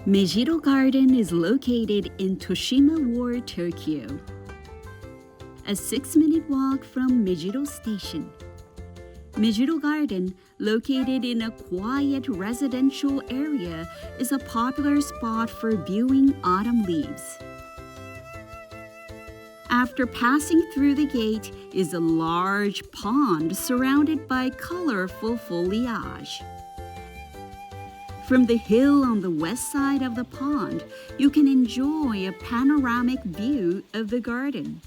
Mejiro Garden is located in Toshima Ward, Tokyo. A 6-minute walk from Mejiro Station. Mejiro Garden, located in a quiet residential area, is a popular spot for viewing autumn leaves. After passing through the gate is a large pond surrounded by colorful foliage. From the hill on the west side of the pond, you can enjoy a panoramic view of the garden.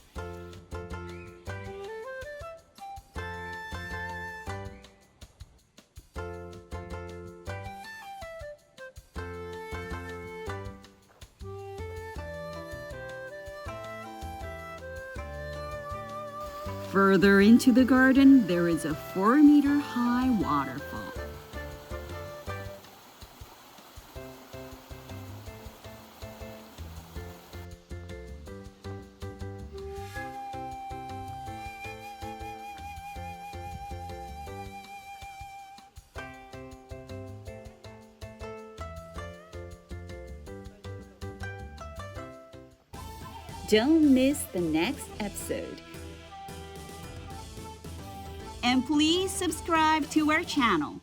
Further into the garden, there is a 4-meter-high waterfall. Don't miss the next episode. And please subscribe to our channel.